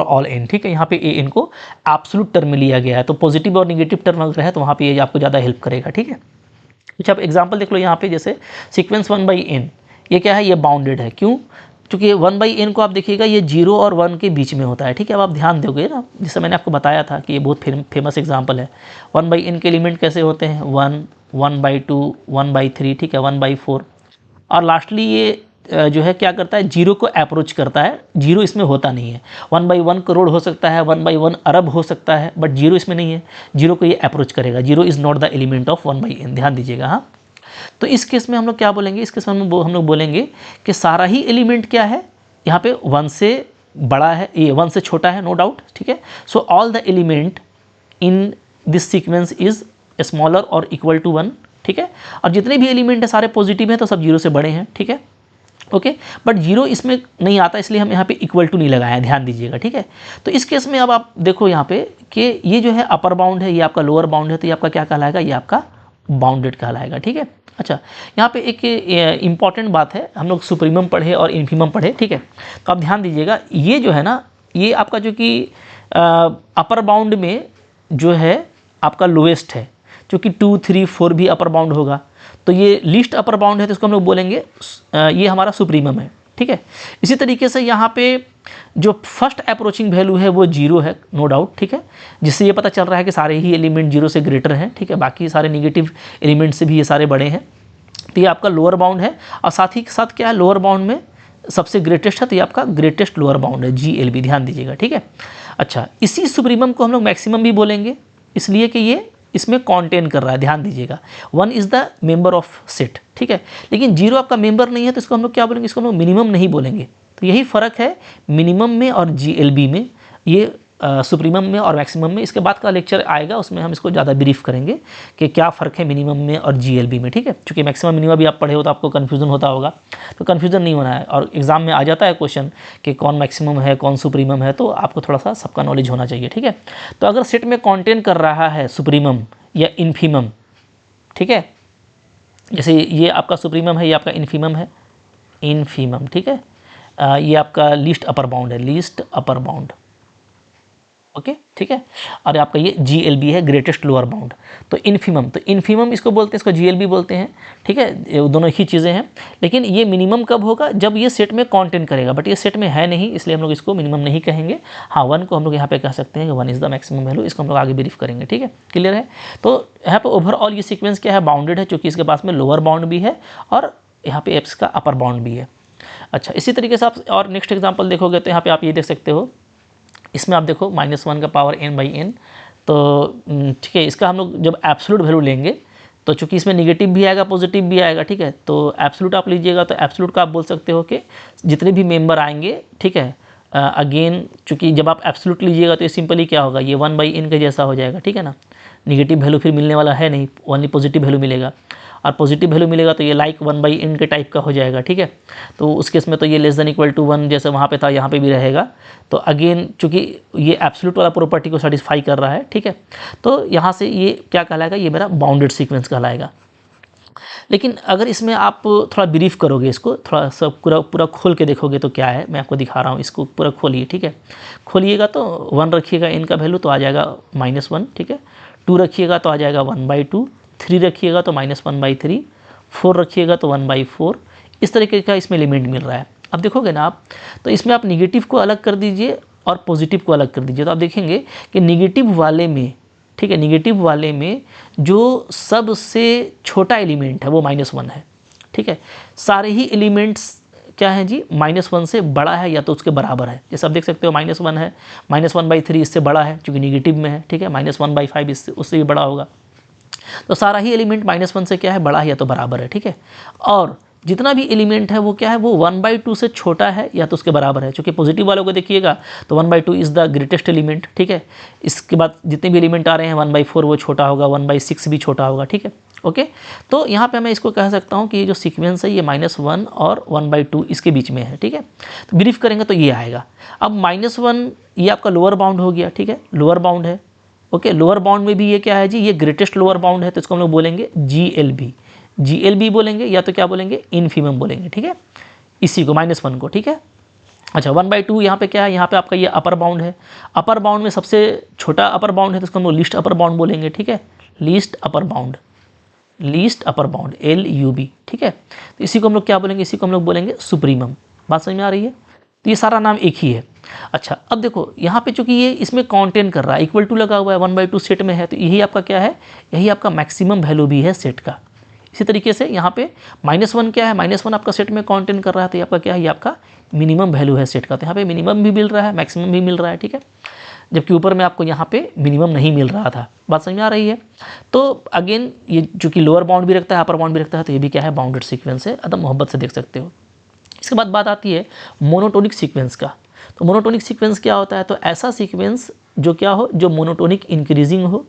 ऑल एन, ठीक है। यहाँ पे A N को एब्सोल्यूट टर्म में लिया गया है, तो पॉजिटिव और निगेटिव टर्म अगर है तो वहाँ पे ये आपको ज़्यादा हेल्प करेगा, ठीक है। कुछ आप एग्जाम्पल देख लो यहाँ पे, जैसे सीक्वेंस 1/n, ये क्या है, ये बाउंडेड है। क्यों? क्योंकि 1/n को आप देखिएगा ये 0 और 1 के बीच में होता है, ठीक है। अब आप ध्यान दोगे ना, जैसे मैंने आपको बताया था कि ये बहुत फेमस एग्जाम्पल है। 1/n के एलिमेंट कैसे होते हैं, 1, 1/2, 1/3, ठीक है, 1/4, और लास्टली ये जो है क्या करता है, 0 को अप्रोच करता है। 0 इसमें होता नहीं है। 1/1 करोड़ हो सकता है, 1/1 अरब हो सकता है, बट 0 इसमें नहीं है। 0 को ये अप्रोच करेगा। 0 is not the element of 1/n, ध्यान दीजिएगा। हाँ, तो इस केस में हम लोग क्या बोलेंगे, इस केस में हम लोग बोलेंगे कि सारा ही एलिमेंट क्या है, यहाँ पे 1 से बड़ा है, ये 1 से छोटा है, नो डाउट, ठीक है। So all the element in this sequence is smaller और इक्वल टू 1, ठीक है। और जितने भी एलिमेंट है सारे पॉजिटिव हैं, तो सब 0 से बड़े हैं, ठीक है, ओके। बट 0 इसमें नहीं आता, इसलिए हम यहाँ पे इक्वल टू नहीं लगाया है, ध्यान दीजिएगा, ठीक है। तो इस केस में अब आप देखो यहाँ पे कि ये जो है अपर बाउंड है, ये आपका लोअर बाउंड है, तो ये आपका क्या कहलाएगा, ये आपका बाउंडेड कहलाएगा, ठीक है। अच्छा, यहाँ पे एक इम्पॉर्टेंट बात है, हम लोग सुप्रीमम पढ़े और इन्फीमम पढ़े, ठीक है। तो आप ध्यान दीजिएगा, ये जो है ना, ये आपका जो कि अपर बाउंड में जो है आपका लोएस्ट है, जो कि 2, 3, 4 भी अपर बाउंड होगा। तो ये लीस्ट अपर बाउंड है, तो इसको हम लोग बोलेंगे ये हमारा सुप्रीमम है, ठीक है। इसी तरीके से यहाँ पे जो फर्स्ट अप्रोचिंग वैल्यू है वो 0 है, नो डाउट, ठीक है, जिससे ये पता चल रहा है कि सारे ही एलिमेंट 0 से ग्रेटर हैं, ठीक है। बाकी सारे निगेटिव एलिमेंट से भी ये सारे बड़े हैं, तो ये आपका लोअर बाउंड है। और साथ ही साथ क्या है, लोअर बाउंड में सबसे ग्रेटेस्ट है, तो ये आपका ग्रेटेस्ट लोअर बाउंड है, GLB, ध्यान दीजिएगा, ठीक है। अच्छा, इसी सुप्रीमम को हम लोग मैक्सिमम भी बोलेंगे, इसलिए कि ये इसमें कॉन्टेन कर रहा है, ध्यान दीजिएगा। 1 is the member of set, ठीक है। लेकिन 0 आपका मेंबर नहीं है, तो इसको हम लोग क्या बोलेंगे, इसको हम लोग मिनिमम नहीं बोलेंगे। तो यही फ़र्क है मिनिमम में और GLB में, ये सुप्रीमम में और मैक्सिमम में। इसके बाद का लेक्चर आएगा, उसमें हम इसको ज़्यादा ब्रीफ करेंगे कि क्या फ़र्क है मिनिमम में और GLB में, ठीक है। क्योंकि मैक्सिमम मिनिमम भी आप पढ़े हो तो आपको कन्फ्यूज़न होता होगा, तो कन्फ्यूज़न नहीं होना है। और एग्ज़ाम में आ जाता है क्वेश्चन कि कौन मैक्सिमम है, कौन सुप्रीमम है, तो आपको थोड़ा सा सबका नॉलेज होना चाहिए, ठीक है। तो अगर सेट में कॉन्टेन कर रहा है सुप्रीमम या इन्फीमम, ठीक है, जैसे ये आपका सुप्रीमम है, ये आपका इन्फीमम है, इन्फीमम, ठीक है। ये आपका लीस्ट अपर बाउंड है, लीस्ट अपर बाउंड, ओके, ठीक है। और आपका ये GLB है, ग्रेटेस्ट लोअर बाउंड। तो इन्फीमम इसको बोलते हैं, इसको GLB बोलते हैं, ठीक है। ये दोनों ही चीज़ें हैं। लेकिन ये मिनिमम कब होगा, जब ये सेट में कॉन्टेन करेगा, बट ये सेट में है नहीं, इसलिए हम लोग इसको मिनिमम नहीं कहेंगे। हाँ, 1 को हम लोग यहाँ पे कह सकते हैं कि 1 इज़ द मैक्सिमम वैल्यू, इसको हम लोग आगे ब्रीफ करेंगे, ठीक है, क्लियर है। तो यहाँ पे ओवरऑल ये सीक्वेंस क्या है, बाउंडेड है, क्योंकि इसके पास में लोअर बाउंड भी है और यहाँ पे एप्स का अपर बाउंड भी है। अच्छा, इसी तरीके से आप और नेक्स्ट एग्जाम्पल देखोगे तो यहाँ पे आप ये देख सकते हो, इसमें आप देखो -1 का पावर n/n, तो ठीक है, इसका हम लोग जब एब्सोल्यूट वैल्यू लेंगे तो चूंकि इसमें निगेटिव भी आएगा, पॉजिटिव भी आएगा, ठीक है। तो एब्सोल्यूट आप लीजिएगा तो एब्सोल्यूट का आप बोल सकते हो कि जितने भी मेंबर आएंगे, ठीक है। अगेन चूंकि जब आप एब्सोल्यूट लीजिएगा तो ये सिंपली क्या होगा, ये 1/n के जैसा हो जाएगा, ठीक है ना। निगेटिव वैल्यू फिर मिलने वाला है नहीं, ओनली पॉजिटिव वैल्यू मिलेगा, और पॉजिटिव वैल्यू मिलेगा तो ये लाइक 1/n के टाइप का हो जाएगा, ठीक है। तो उस केस में तो ये लेस देन इक्वल टू 1 जैसे वहाँ पे था, यहाँ पे भी रहेगा। तो अगेन चूंकि ये एब्सोल्यूट वाला प्रॉपर्टी को सेटिस्फाई कर रहा है, ठीक है, तो यहाँ से ये क्या कहलाएगा, ये मेरा बाउंडेड सीक्वेंस कहलाएगा। लेकिन अगर इसमें आप थोड़ा ब्रीफ करोगे, इसको थोड़ा सा पूरा खोल के देखोगे तो क्या है, मैं आपको दिखा रहा हूँ, इसको पूरा खोलिए, ठीक है। खोलिएगा तो 1 रखिएगा n का वैल्यू तो आ जाएगा -1, ठीक है। 2 रखिएगा तो आ जाएगा 1/2, 3 रखिएगा तो -1/3, 4 रखिएगा तो 1/4। इस तरीके का इसमें एलिमेंट मिल रहा है। अब देखोगे ना आप, तो इसमें आप निगेटिव को अलग कर दीजिए और पॉजिटिव को अलग कर दीजिए, तो आप देखेंगे कि निगेटिव वाले में, ठीक है, निगेटिव वाले में जो सबसे छोटा एलिमेंट है वो -1 है, ठीक है। सारे ही एलिमेंट्स क्या है जी, -1 से बड़ा है या तो उसके बराबर है। जैसे आप देख सकते हो -1 है, -1/3 इससे बड़ा है क्योंकि निगेटिव में है, ठीक है, -1/5 इससे उससे भी बड़ा होगा। तो सारा ही एलिमेंट -1 से क्या है, बड़ा है या तो बराबर है, ठीक है। और जितना भी एलिमेंट है वो क्या है, वो 1/2 से छोटा है या तो उसके बराबर है। चूँकि पॉजिटिव वालों को देखिएगा तो 1/2 इज़ द ग्रेटेस्ट एलिमेंट, ठीक है। इसके बाद जितने भी एलिमेंट आ रहे हैं 1/4 वो छोटा होगा, 1/6 भी छोटा होगा, ठीक है, ओके। तो यहाँ पे मैं इसको कह सकता हूँ कि ये जो सीक्वेंस है ये -1 और 1/2 इसके बीच में है, ठीक है। तो ब्रीफ करेंगे तो ये आएगा। अब -1 ये आपका लोअर बाउंड हो गया, ठीक है, लोअर बाउंड है, ओके। लोअर बाउंड में भी ये क्या है जी, ये ग्रेटेस्ट लोअर बाउंड है, तो इसको हम लोग बोलेंगे GLB बोलेंगे या तो क्या बोलेंगे, इनफिमम बोलेंगे, ठीक है, इसी को -1 को, ठीक है। अच्छा 1/2 यहाँ पे क्या है, यहाँ पे आपका ये अपर बाउंड है। अपर बाउंड में सबसे छोटा अपर बाउंड है तो इसको हम लोग लीस्ट अपर बाउंड बोलेंगे, ठीक है, लीस्ट अपर बाउंड LUB, ठीक है। तो इसी को हम लोग क्या बोलेंगे, इसी को हम लोग बोलेंगे सुप्रीमम। बात समझ में आ रही है। तो ये सारा नाम एक ही है। अच्छा अब देखो यहाँ पे चूंकि ये इसमें कॉन्टेन कर रहा है, इक्वल टू लगा हुआ है, 1/2 सेट में है, तो यही आपका क्या है, यही आपका मैक्सिमम वैल्यू भी है सेट का। इसी तरीके से यहाँ पे -1 क्या है, -1 आपका सेट में कॉन्टेन कर रहा है, तो ये आपका क्या है, ये आपका मिनिमम वैल्यू है सेट का। तो यहाँ पे मिनिमम भी मिल रहा है, मैक्सिमम भी मिल रहा है, ठीक है, जबकि ऊपर में आपको यहाँ पे मिनिमम नहीं मिल रहा था। बात समझ में आ रही है। तो अगेन ये चूँकि लोअर बाउंड भी रखता है, अपर बाउंड भी रखता है, तो ये भी क्या है, बाउंडेड सीक्वेंस है, एकदम मोहब्बत से देख सकते हो। इसके बाद बात आती है मोनोटोनिक सीक्वेंस का। तो मोनोटोनिक सीक्वेंस क्या होता है, तो ऐसा सीक्वेंस जो क्या हो, जो मोनोटोनिक इंक्रीजिंग हो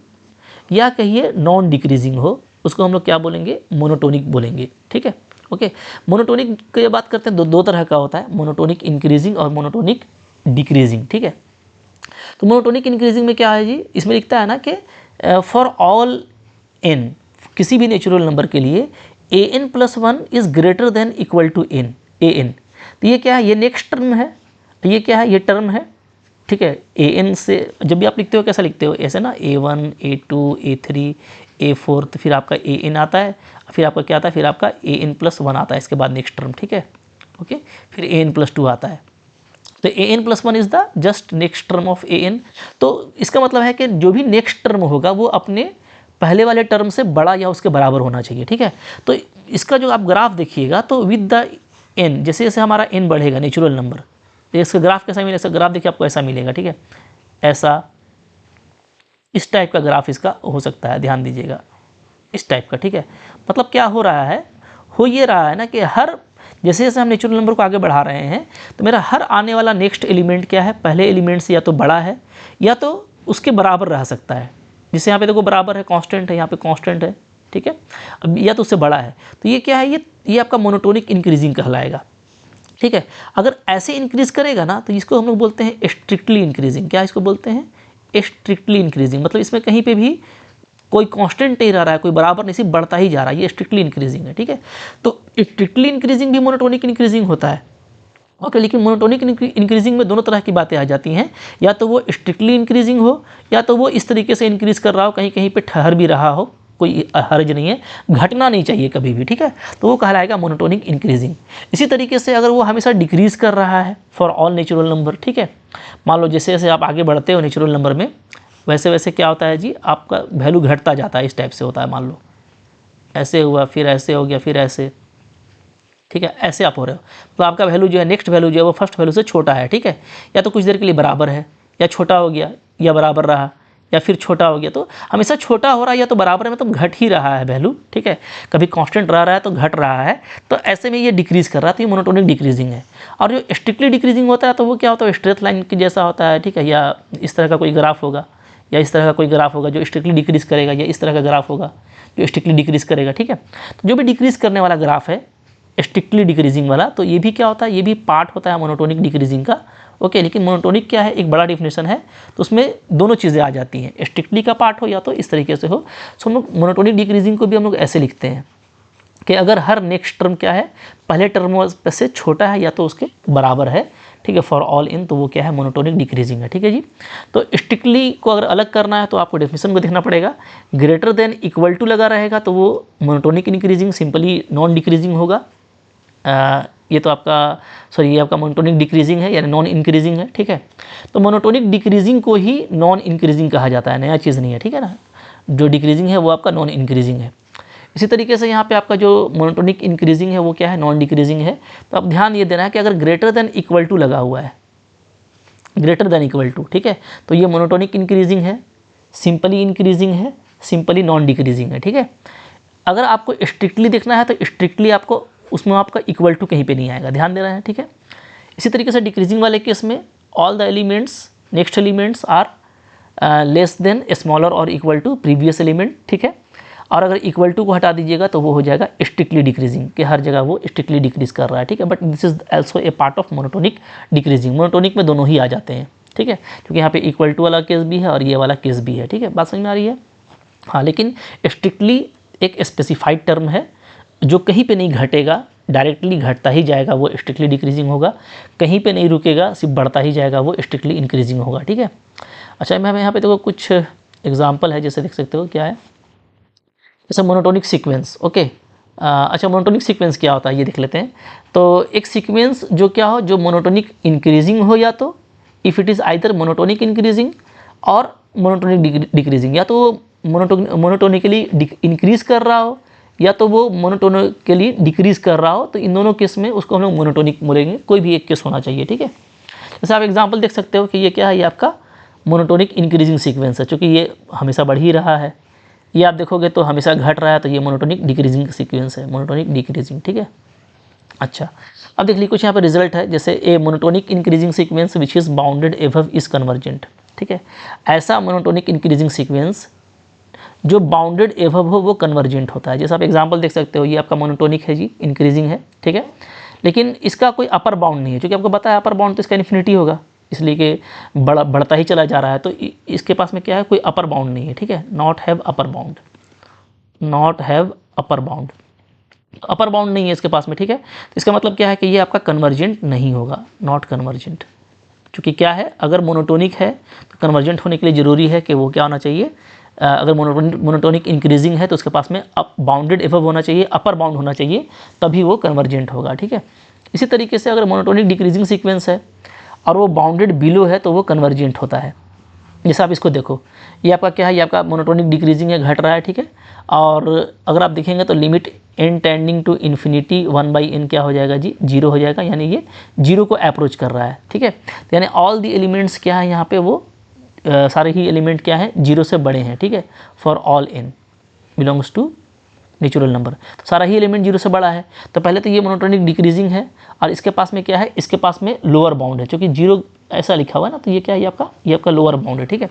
या कहिए नॉन डिक्रीजिंग हो, उसको हम लोग क्या बोलेंगे, मोनोटोनिक बोलेंगे, ठीक है, ओके। मोनोटोनिक की बात करते हैं, दो तरह का होता है, मोनोटोनिक इंक्रीजिंग और मोनोटोनिक डिक्रीजिंग, ठीक है। तो मोनोटोनिक इंक्रीजिंग में क्या है जी, इसमें लिखता है ना कि फॉर ऑल n, किसी भी नेचुरल नंबर के लिए an+1 is greater than equal to an। तो ये क्या है, ये नेक्स्ट टर्म है, तो ये क्या है, ये टर्म है, ठीक है। an से जब भी आप लिखते हो कैसा लिखते हो, ऐसे ना, a1 a2 a3 a4, तो फिर आपका an आता है, फिर आपका क्या आता है, फिर आपका an+1 आता है इसके बाद नेक्स्ट टर्म, ठीक है, ओके। फिर an+2 आता है, तो an+1 is the just next term of an। तो इसका मतलब है कि जो भी नेक्स्ट टर्म होगा वो अपने पहले वाले टर्म से बड़ा या उसके बराबर होना चाहिए, ठीक है। तो इसका जो आप ग्राफ देखिएगा तो विद द n, जैसे जैसे हमारा n बढ़ेगा नेचुरल नंबर, तो इसका ग्राफ कैसा मिलेगा, इसका ग्राफ देखिए आपको ऐसा मिलेगा, ठीक है, ऐसा, इस टाइप का ग्राफ इसका हो सकता है, ध्यान दीजिएगा, इस टाइप का, ठीक है। मतलब क्या हो रहा है, हो ये रहा है ना कि हर जैसे जैसे हम नेचुरल नंबर को आगे बढ़ा रहे हैं तो मेरा हर आने वाला नेक्स्ट एलिमेंट क्या है, पहले एलिमेंट से या तो बड़ा है या तो उसके बराबर रह सकता है। जैसे यहाँ पे देखो बराबर है, कांस्टेंट है, यहाँ पे कांस्टेंट है, ठीक है, अब या तो उससे बड़ा है, तो ये क्या है, ये आपका मोनोटोनिक इंक्रीजिंग कहलाएगा, ठीक है। अगर ऐसे इंक्रीज करेगा ना तो इसको हम लोग बोलते हैं स्ट्रिक्टली इंक्रीजिंग। क्या इसको बोलते हैं, स्ट्रिक्टली इंक्रीजिंग, मतलब इसमें कहीं पे भी कोई कांस्टेंट नहीं रह रहा है, कोई बराबर नहीं, सिर्फ बढ़ता ही जा रहा है, ये स्ट्रिक्टली इंक्रीजिंग है, ठीक है। तो स्ट्रिक्टली इंक्रीजिंग भी मोनोटोनिक इंक्रीजिंग होता है, ओके। लेकिन मोनोटोनिक इंक्रीजिंग में दोनों तरह की बातें आ जाती हैं, या तो वो स्ट्रिक्टली इंक्रीजिंग हो या तो वो इस तरीके से इंक्रीज कर रहा हो, कहीं कहीं पे ठहर भी रहा हो, कोई हर्ज नहीं है, घटना नहीं चाहिए कभी भी, ठीक है, तो वो कहलाएगा मोनोटोनिक इंक्रीजिंग। इसी तरीके से अगर वो हमेशा डिक्रीज कर रहा है फॉर ऑल नेचुरल नंबर, ठीक है, मान लो जैसे जैसे आप आगे बढ़ते हो नेचुरल नंबर में, वैसे वैसे क्या होता है जी, आपका वैल्यू घटता जाता है, इस टाइप से होता है, मान लो ऐसे हुआ, फिर ऐसे हो गया, फिर ऐसे, ठीक है, ऐसे आप हो रहे हो, तो आपका वैल्यू जो है, नेक्स्ट वैल्यू जो है वो फर्स्ट वैल्यू से छोटा है, ठीक है, या तो कुछ देर के लिए बराबर है, या छोटा हो गया, या बराबर रहा, या फिर छोटा हो गया। तो हमेशा छोटा हो रहा है या तो बराबर है, मतलब घट ही रहा है वैल्यू, ठीक है, कभी कांस्टेंट रह रहा है तो घट रहा है, तो ऐसे में ये डिक्रीज कर रहा है, तो ये मोनोटोनिक डिक्रीजिंग है। और जो स्ट्रिक्टली डिक्रीजिंग होता है तो वो क्या होता है, स्ट्रेट लाइन की जैसा होता है, ठीक है, या इस तरह का कोई ग्राफ होगा, या इस तरह का कोई ग्राफ होगा जो स्ट्रिक्टली डिक्रीज करेगा, या इस तरह का ग्राफ होगा जो स्ट्रिक्टली डिक्रीज करेगा, ठीक है। तो जो भी डिक्रीज करने वाला ग्राफ है स्ट्रिक्टली डिक्रीजिंग वाला, तो ये भी क्या होता है, ये भी पार्ट होता है मोनोटोनिक डिक्रीजिंग का, ओके। लेकिन मोनोटोनिक क्या है, एक बड़ा डिफिनेशन है, तो उसमें दोनों चीज़ें आ जाती हैं, स्ट्रिक्टली का पार्ट हो या तो इस तरीके से हो। तो हम लोग मोनोटोनिक डिक्रीजिंग को भी हम लोग ऐसे लिखते हैं कि अगर हर नेक्स्ट टर्म क्या है, पहले टर्म से छोटा है या तो उसके बराबर है, ठीक है, फॉर ऑल इन, तो वो क्या है, मोनोटोनिक डिक्रीजिंग है, ठीक है जी। तो स्ट्रिक्टली को अगर अलग करना है तो आपको डेफिनेशन को देखना पड़ेगा, ग्रेटर देन इक्वल टू लगा रहेगा तो वो monotonic increasing, simply non decreasing होगा। ये तो आपका सॉरी ये आपका मोनोटोनिक डिक्रीजिंग है, यानी नॉन इंक्रीजिंग है, ठीक है। तो मोनोटोनिक डिक्रीजिंग को ही नॉन इंक्रीजिंग कहा जाता है, नया चीज़ नहीं है, ठीक है ना, जो डिक्रीजिंग है वो आपका नॉन इंक्रीजिंग है। इसी तरीके से यहाँ पे आपका जो मोनोटोनिक इंक्रीजिंग है वो क्या है, नॉन डिक्रीजिंग है। तो अब ध्यान ये देना है कि अगर ग्रेटर देन इक्वल टू लगा हुआ है, ग्रेटर देन इक्वल टू, ठीक है, तो ये मोनोटोनिक इंक्रीजिंग है, सिंपली इंक्रीजिंग है, सिंपली नॉन डिक्रीजिंग है, ठीक है। अगर आपको स्ट्रिक्टली देखना है तो स्ट्रिक्टली आपको उसमें आपका इक्वल टू कहीं पे नहीं आएगा, ध्यान देना है, ठीक है। इसी तरीके से डिक्रीजिंग वाले केस में all the elements, next elements are less than smaller और इक्वल टू प्रीवियस एलिमेंट, ठीक है। और अगर इक्वल टू को हटा दीजिएगा तो वो हो जाएगा स्ट्रिक्टली डिक्रीजिंग, कि हर जगह वो स्ट्रिक्टली डिक्रीज कर रहा है, ठीक है। But this is also a part of monotonic decreasing, monotonic में दोनों ही आ जाते हैं, ठीक है, क्योंकि यहाँ पे इक्वल टू वाला केस भी है और ये वाला केस भी है, ठीक है, बात समझ में आ रही है। हाँ, लेकिन स्ट्रिक्टली एक स्पेसिफाइड टर्म है जो कहीं पे नहीं घटेगा, डायरेक्टली घटता ही जाएगा, वो स्ट्रिक्टली डिक्रीजिंग होगा, कहीं पे नहीं रुकेगा, सिर्फ बढ़ता ही जाएगा, वो स्ट्रिक्टली इंक्रीजिंग होगा, ठीक है। अच्छा, मैं यहाँ पे देखो कुछ एग्जांपल है, जैसे देख सकते हो क्या है, जैसे मोनोटोनिक सीक्वेंस, ओके। अच्छा, मोनोटोनिक सीक्वेंस क्या होता है ये देख लेते हैं। तो एक सीक्वेंस जो क्या हो, जो मोनोटोनिक इंक्रीजिंग हो, या तो if it is either monotonic increasing और मोनोटोनिक डिक्रीजिंग, या तो मोनोटोनिकली इंक्रीज कर रहा हो या तो वो मोनोटोनिकली डिक्रीज कर रहा हो, तो इन दोनों केस में उसको हम लोग मोनोटोनिक बोलेंगे, कोई भी एक केस होना चाहिए, ठीक है। जैसे आप एग्जांपल देख सकते हो कि ये क्या है, ये आपका मोनोटोनिक इंक्रीजिंग सीक्वेंस है, चूँकि ये हमेशा बढ़ ही रहा है। ये आप देखोगे तो हमेशा घट रहा है, तो ये मोनोटोनिक डिक्रीजिंग सीक्वेंस है, मोनोटोनिक डिक्रीजिंग, ठीक है। अच्छा, अब देख लीजिए कुछ यहाँ पर रिजल्ट है, जैसे a monotonic increasing sequence which is bounded above is convergent, ठीक है। ऐसा मोनोटोनिक इंक्रीजिंग सीक्वेंस जो बाउंडेड एबव हो वो कन्वर्जेंट होता है। जैसे आप एग्जांपल देख सकते हो, ये आपका मोनोटोनिक है जी, इंक्रीजिंग है, ठीक है, लेकिन इसका कोई अपर बाउंड नहीं है, क्योंकि आपको पता है अपर बाउंड तो इसका इन्फिनिटी होगा, इसलिए कि बढ़ता ही चला जा रहा है, तो इसके पास में क्या है, कोई अपर बाउंड नहीं है, ठीक है, not have upper bound, not have upper bound, upper bound नहीं है इसके पास में, ठीक है। तो इसका मतलब क्या है कि ये आपका कन्वर्जेंट नहीं होगा, नॉट कन्वर्जेंट। क्योंकि क्या है, अगर मोनोटोनिक है तो कन्वर्जेंट होने के लिए ज़रूरी है कि वो क्या होना चाहिए, अगर मोनोटोनिक इंक्रीजिंग है तो उसके पास में अप बाउंडेड एबव होना चाहिए, अपर बाउंड होना चाहिए, तभी वो कन्वर्जेंट होगा, ठीक है। इसी तरीके से अगर मोनोटोनिक डिक्रीजिंग सीक्वेंस है और वो बाउंडेड बिलो है तो वो कन्वर्जेंट होता है। जैसे आप इसको देखो, ये आपका क्या है, ये आपका मोनोटोनिक डिक्रीजिंग है, घट रहा है, ठीक है। और अगर आप देखेंगे तो limit n tending to infinity 1/n क्या हो जाएगा जी, 0 हो जाएगा, यानी ये 0 को अप्रोच कर रहा है, ठीक है। तो यानी ऑल दी एलिमेंट्स क्या है यहाँ पे, वो सारे ही एलिमेंट क्या है, 0 से बड़े हैं, ठीक है। For all n belongs to natural number, तो सारा ही एलिमेंट 0 से बड़ा है। तो पहले तो ये मोनोटोनिक डिक्रीजिंग है, और इसके पास में क्या है, इसके पास में लोअर बाउंड है, क्योंकि 0 ऐसा लिखा हुआ है ना, तो ये क्या है, ये आपका लोअर बाउंड है, ठीक है।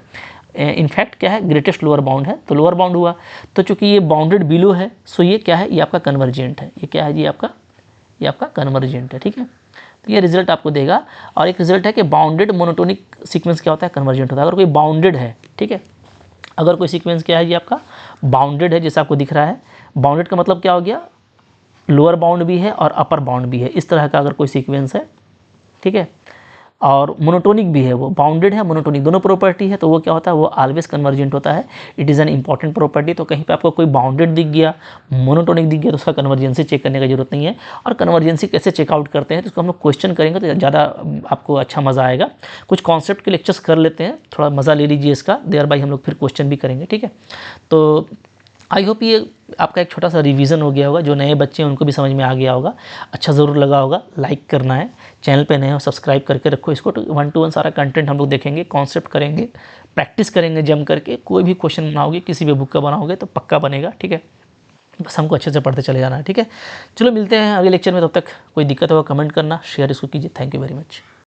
इनफैक्ट क्या है, ग्रेटेस्ट लोअर बाउंड है, तो लोअर बाउंड हुआ। तो चूंकि ये बाउंडेड बिलो है, सो ये क्या है, ये आपका कन्वर्जेंट है, ये क्या है जी, ये आपका कन्वर्जेंट है, ठीक है। तो ये रिजल्ट आपको देगा। और एक रिजल्ट है कि बाउंडेड मोनोटोनिक सीक्वेंस क्या होता है, कन्वर्जेंट होता है। अगर कोई बाउंडेड है, ठीक है, अगर कोई सीक्वेंस क्या है जी आपका बाउंडेड है, जैसा आपको दिख रहा है, बाउंडेड का मतलब क्या हो गया, लोअर बाउंड भी है और अपर बाउंड भी है, इस तरह का अगर कोई सीक्वेंस है, ठीक है, और मोनोटोनिक भी है, वो बाउंडेड है, मोनोटोनिक दोनों प्रॉपर्टी है, तो वो क्या होता है, वो ऑलवेज कन्वर्जेंट होता है। It is an important property. तो कहीं पे आपको कोई बाउंडेड दिख गया, मोनोटोनिक दिख गया, तो उसका कन्वर्जेंसी चेक करने की जरूरत नहीं है। और कन्वर्जेंसी कैसे चेकआउट करते हैं तो उसको हम लोग क्वेश्चन करेंगे तो ज़्यादा आपको अच्छा मज़ा आएगा। कुछ कॉन्सेप्ट के लेक्चर्स कर लेते हैं, थोड़ा मज़ा ले लीजिए इसका, देयर बाई हम लोग फिर क्वेश्चन भी करेंगे, ठीक है। तो आई होप ये आपका एक छोटा सा रिवीजन हो गया होगा, जो नए बच्चे हैं उनको भी समझ में आ गया होगा, अच्छा ज़रूर लगा होगा। लाइक करना है, चैनल पे नए हो सब्सक्राइब करके रखो इसको। तो 1 to 1 सारा कंटेंट हम लोग देखेंगे, कॉन्सेप्ट करेंगे, प्रैक्टिस करेंगे जम करके। कोई भी क्वेश्चन बनाओगे, किसी भी बुक का बनाओगे तो पक्का बनेगा, ठीक है। बस हमको अच्छे से पढ़ते चले जाना है, ठीक है। चलो मिलते हैं अगले लेक्चर में, तब तक कोई दिक्कत होगा कमेंट करना, शेयर इसको कीजिए। Thank you very much.